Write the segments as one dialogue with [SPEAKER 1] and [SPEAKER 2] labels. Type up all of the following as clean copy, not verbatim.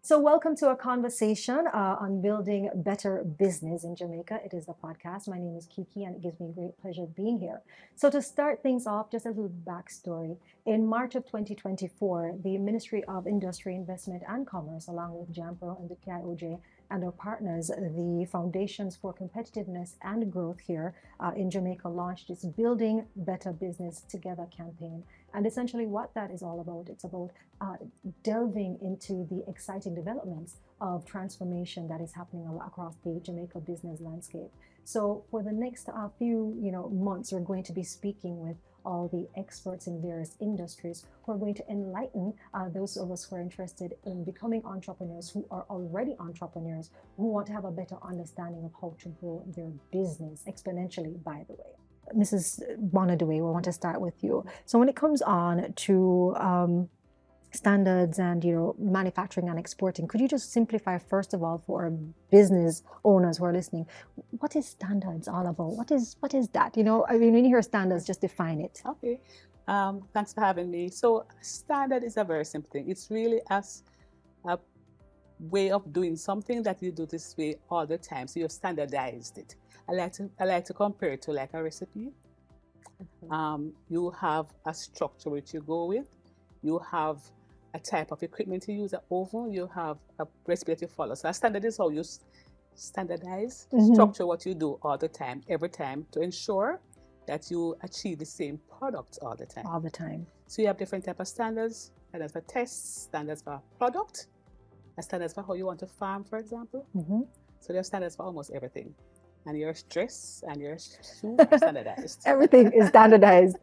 [SPEAKER 1] So, welcome to a conversation on building better business in Jamaica. It is the podcast. My name is Kiki, and it gives me great pleasure being here. So, to start things off, just a little backstory. In March of 2024, the Ministry of Industry, Investment and Commerce, along with Jampro and the PIOJ and our partners, the Foundations for Competitiveness and Growth here in Jamaica, launched its Building Better Business Together campaign. And essentially, what that is all about, it's about delving into the exciting developments of transformation that is happening across the Jamaica business landscape. So for the next few months, we're going to be speaking with all the experts in various industries who are going to enlighten those of us who are interested in becoming entrepreneurs, who are already entrepreneurs, who want to have a better understanding of how to grow their business exponentially, by the way. Mrs. Douett, we want to start with you. So when it comes on to standards and manufacturing and exporting, could you just simplify first of all for business owners who are listening, what is standards all about? What is that? When you hear standards, just define it.
[SPEAKER 2] Okay. Thanks for having me. So standard is a very simple thing. It's really as a way of doing something that you do this way all the time. So you've standardized it. I like to compare it to like a recipe. You have a structure which you go with. You have a type of equipment you use, an oven. You have a recipe that you follow. So a standard is how you standardize, structure what you do all the time, every time, to ensure that you achieve the same product all the time.
[SPEAKER 1] All the time.
[SPEAKER 2] So you have different type of standards. Standards for tests, standards for product, standards for how you want to farm, for example. So there are standards for almost everything. And your dress and your shoes are standardized.
[SPEAKER 1] Everything is standardized.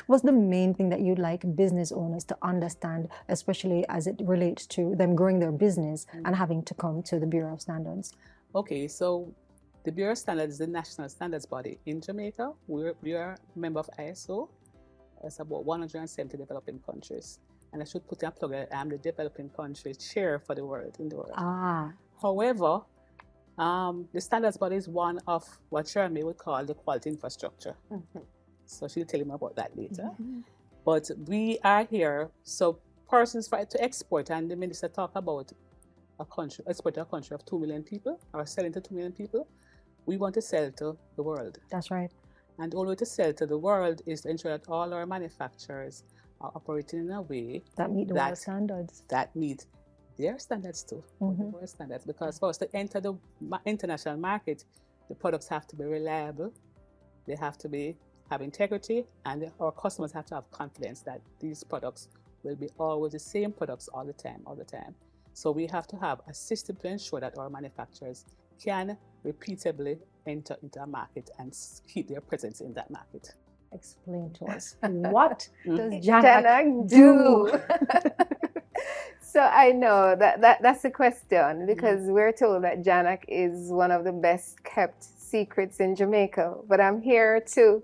[SPEAKER 1] What's the main thing that you'd like business owners to understand, especially as it relates to them growing their business and having to come to the Bureau of Standards?
[SPEAKER 2] Okay, so the Bureau of Standards is the national standards body in Jamaica. We are a member of ISO. It's about 170 developing countries. And I should put in a plug that I'm the developing country chair for the world in the world. However, the standards body is one of what Sharonmae would call the quality infrastructure. So she'll tell you more about that later. But we are here, so persons try to export, and the minister talked about a country, export to a country of 2 million people, or selling to 2 million people. We want to sell to the world.
[SPEAKER 1] That's right.
[SPEAKER 2] And the only way to sell to the world is to ensure that all our manufacturers are operating in a way
[SPEAKER 1] that meet the world standards.
[SPEAKER 2] That meet their standards too, the world standards. Because for us to enter the international market, the products have to be reliable, they have to have integrity, and our customers have to have confidence that these products will be always the same products all the time. So we have to have a system to ensure that our manufacturers can repeatably enter into a market and keep their presence in that market.
[SPEAKER 1] Explain to us, what does JANAAC do?
[SPEAKER 3] So I know that's the question, because we're told that JANAAC is one of the best kept secrets in Jamaica, but I'm here to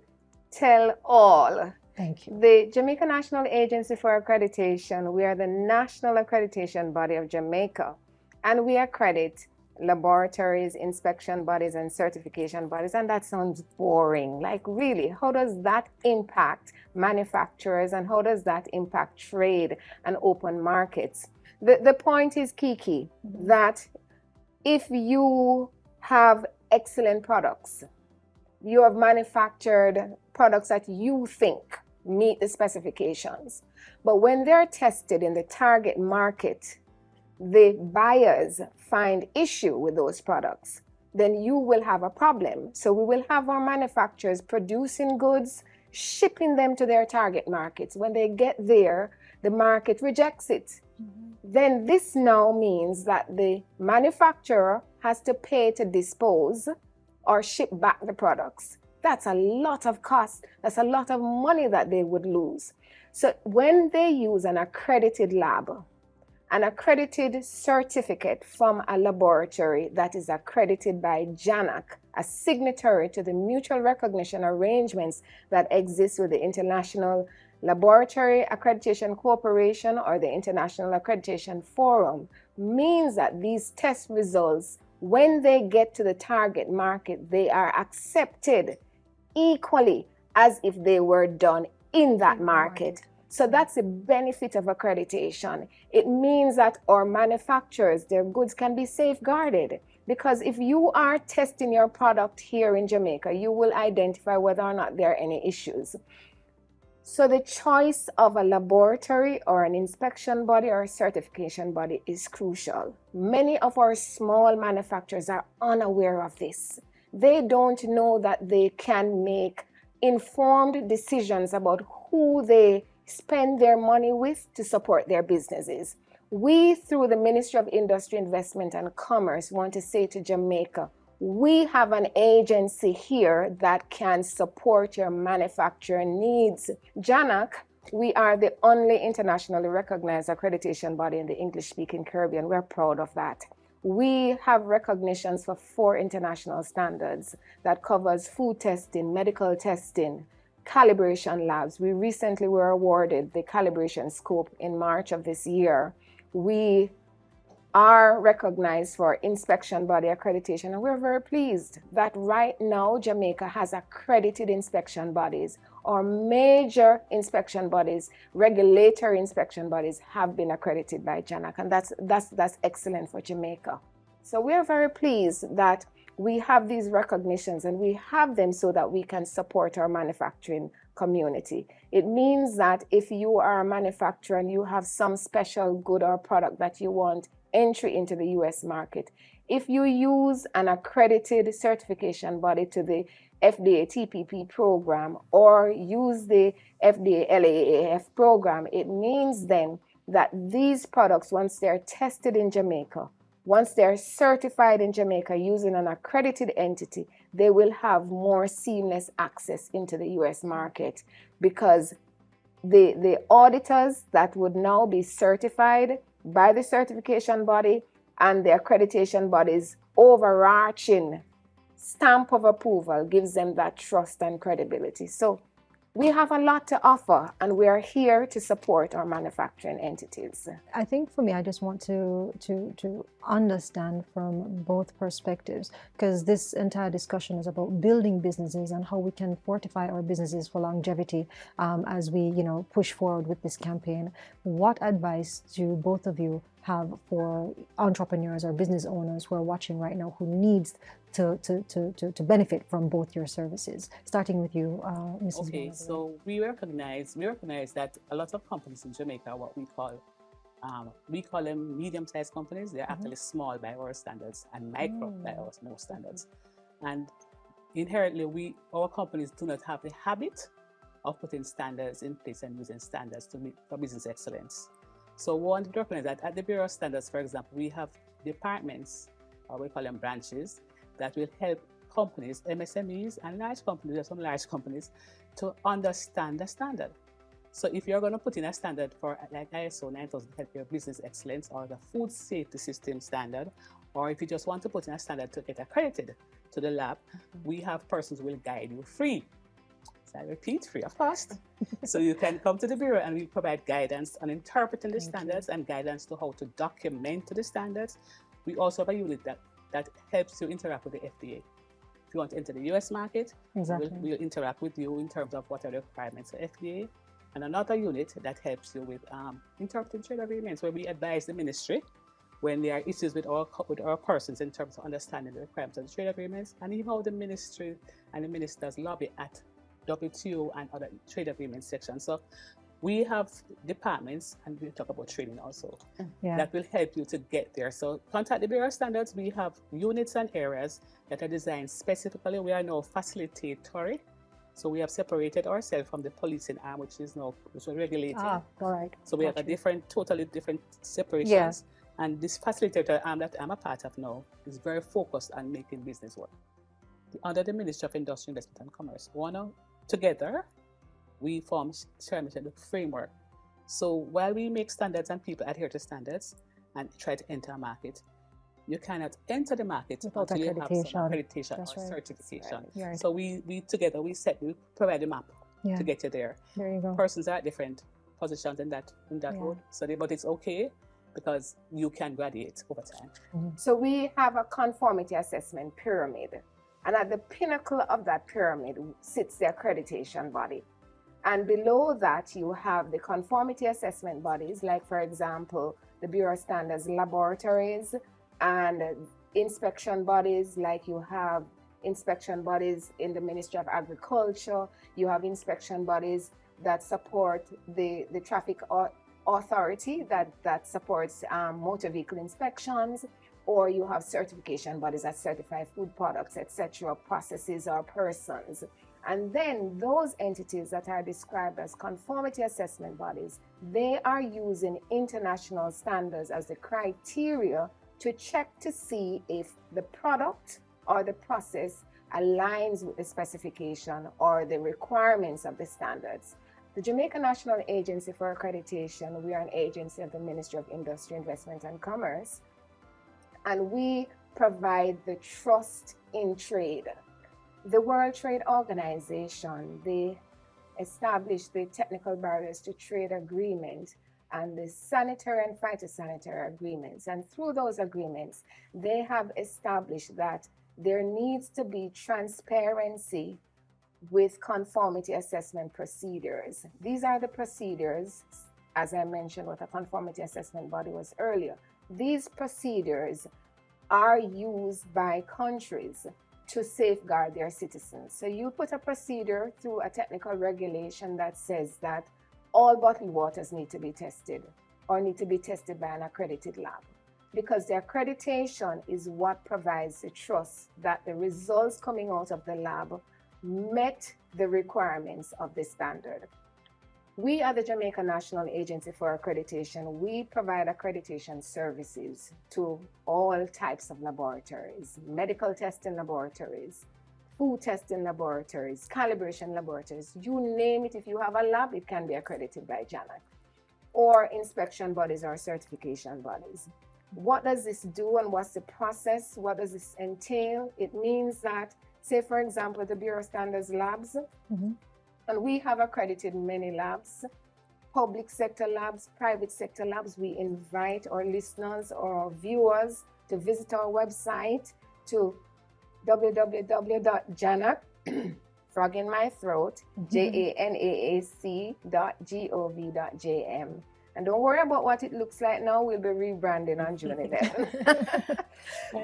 [SPEAKER 3] tell all.
[SPEAKER 1] Thank you.
[SPEAKER 3] The Jamaica National Agency for Accreditation, we are the national accreditation body of Jamaica, and we accredit laboratories, inspection bodies, and certification bodies. And that sounds boring. Like, really, how does that impact manufacturers, and how does that impact trade and open markets? The point is, Kiki, that if you have excellent products, you have manufactured products that you think meet the specifications, but when they're tested in the target market, the buyers find issue with those products, then you will have a problem. So we will have our manufacturers producing goods, shipping them to their target markets. When they get there, the market rejects it. Then this now means that the manufacturer has to pay to dispose or ship back the products. That's a lot of cost. That's a lot of money that they would lose. So when they use an accredited lab, an accredited certificate from a laboratory that is accredited by JANAAC, a signatory to the mutual recognition arrangements that exist with the International Laboratory Accreditation Corporation or the International Accreditation Forum, means that these test results, when they get to the target market, they are accepted equally as if they were done in that market. So that's the benefit of accreditation. It means that our manufacturers, their goods can be safeguarded. Because if you are testing your product here in Jamaica, you will identify whether or not there are any issues. So the choice of a laboratory or an inspection body or a certification body is crucial. Many of our small manufacturers are unaware of this. They don't know that they can make informed decisions about who they spend their money with to support their businesses. We, through the Ministry of Industry, Investment and Commerce, want to say to Jamaica, we have an agency here that can support your manufacturing needs. JANAAC, we are the only internationally recognized accreditation body in the English-speaking Caribbean. We're proud of that. We have recognitions for 4 international standards that covers food testing, medical testing, calibration labs. We recently were awarded the calibration scope in March of this year. We are recognized for inspection body accreditation, and we're very pleased that right now Jamaica has accredited inspection bodies, or major inspection bodies, regulatory inspection bodies have been accredited by JANAAC, and that's excellent for Jamaica. So we're very pleased that we have these recognitions, and we have them so that we can support our manufacturing community. It means that if you are a manufacturer and you have some special good or product that you want entry into the US market, if you use an accredited certification body to the FDA TPP program or use the FDA LAAF program, it means then that these products, once they're tested in Jamaica, once they're certified in Jamaica using an accredited entity, they will have more seamless access into the US market, because the auditors that would now be certified by the certification body and the accreditation body's overarching stamp of approval gives them that trust and credibility. So we have a lot to offer, and we are here to support our manufacturing entities.
[SPEAKER 1] I think for me, I just want to understand from both perspectives, because this entire discussion is about building businesses and how we can fortify our businesses for longevity as we, push forward with this campaign. What advice do both of you have for entrepreneurs or business owners who are watching right now who needs to benefit from both your services? Starting with you, Mrs.
[SPEAKER 2] Okay,
[SPEAKER 1] Bonner.
[SPEAKER 2] so we recognize that a lot of companies in Jamaica, what we call them medium-sized companies. They're actually small by our standards and micro by our standards. And inherently, our companies do not have the habit of putting standards in place and using standards for business excellence. So we want to recognize that at the Bureau of Standards, for example, we have departments, or we call them branches, that will help companies, MSMEs and large companies, some large companies, to understand the standard. So if you're going to put in a standard for like ISO 9000 to help your business excellence, or the food safety system standard, or if you just want to put in a standard to get accredited to the lab, we have persons who will guide you free. So I repeat, free of cost. So you can come to the Bureau and we provide guidance on interpreting the standards and guidance to how to document the standards. We also have a unit that helps you interact with the FDA. If you want to enter the US market, we'll interact with you in terms of what are the requirements of FDA. And another unit that helps you with interpreting trade agreements, where we advise the ministry when there are issues with our persons in terms of understanding the requirements of the trade agreements, and even how the ministry and the ministers lobby at WTO and other trade agreement sections. So we have departments, and we'll talk about training also, that will help you to get there. So contact the Bureau of Standards. We have units and areas that are designed specifically. We are now facilitatory. So we have separated ourselves from the policing arm, which is regulated.
[SPEAKER 1] All right.
[SPEAKER 2] So we have totally different separations. Yeah. And this facilitator arm that I'm a part of now is very focused on making business work. Under the Ministry of Industry, Investment and Commerce, together, we form the framework. So while we make standards and people adhere to standards and try to enter a market, you cannot enter the market
[SPEAKER 1] without
[SPEAKER 2] until you have some accreditation or certification. Right. So we provide a map to get you there.
[SPEAKER 1] There you go.
[SPEAKER 2] Persons are at different positions in that road. But it's okay, because you can graduate over time.
[SPEAKER 3] So we have a conformity assessment pyramid. And at the pinnacle of that pyramid sits the accreditation body. And below that, you have the conformity assessment bodies, like, for example, the Bureau of Standards laboratories, and inspection bodies, like you have inspection bodies in the Ministry of Agriculture. You have inspection bodies that support the traffic authority that supports motor vehicle inspections, or you have certification bodies that certify food products, etc., processes or persons. And then those entities that are described as conformity assessment bodies, they are using international standards as the criteria to check to see if the product or the process aligns with the specification or the requirements of the standards. The Jamaica National Agency for Accreditation, we are an agency of the Ministry of Industry, Investment and Commerce, and we provide the trust in trade. The World Trade Organization, they established the Technical Barriers to Trade Agreement and the sanitary and phytosanitary agreements. And through those agreements, they have established that there needs to be transparency with conformity assessment procedures. These are the procedures, as I mentioned, what a conformity assessment body was earlier. These procedures are used by countries to safeguard their citizens. So you put a procedure through a technical regulation that says that all bottled waters need to be tested or need to be tested by an accredited lab, because the accreditation is what provides the trust that the results coming out of the lab met the requirements of the standard. We at the Jamaica National Agency for Accreditation, we provide accreditation services to all types of laboratories, medical testing laboratories, food testing laboratories, calibration laboratories, you name it. If you have a lab, it can be accredited by JANAAC, or inspection bodies or certification bodies. What does this do and what's the process? What does this entail? It means that, say, for example, the Bureau of Standards labs, and we have accredited many labs, public sector labs, private sector labs. We invite our listeners or our viewers to visit our website to www.janaac, frog in my throat, janaac.gov.jm. And don't worry about what it looks like now. We'll be rebranding on June 11th.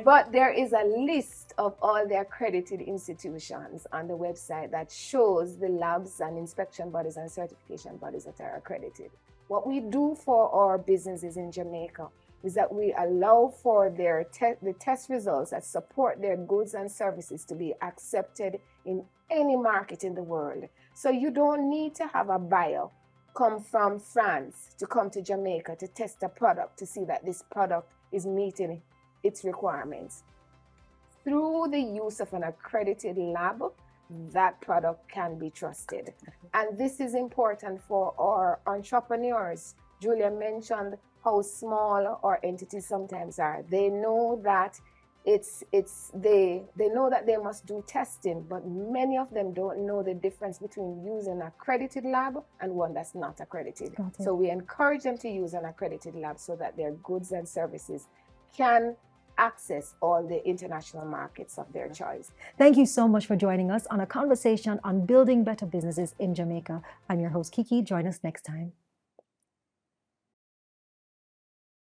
[SPEAKER 3] But there is a list of all the accredited institutions on the website that shows the labs and inspection bodies and certification bodies that are accredited. What we do for our businesses in Jamaica is that we allow for the test results that support their goods and services to be accepted in any market in the world. So you don't need to have a buyer come from France to come to Jamaica to test a product to see that this product is meeting its requirements. Through the use of an accredited lab, that product can be trusted. And this is important for our entrepreneurs. Julia mentioned how small our entities sometimes are. They know that they know that they must do testing, but many of them don't know the difference between using an accredited lab and one that's not accredited. So we encourage them to use an accredited lab so that their goods and services can access all the international markets of their choice.
[SPEAKER 1] Thank you so much for joining us on a conversation on building better businesses in Jamaica. I'm your host, Kiki. Join us next time.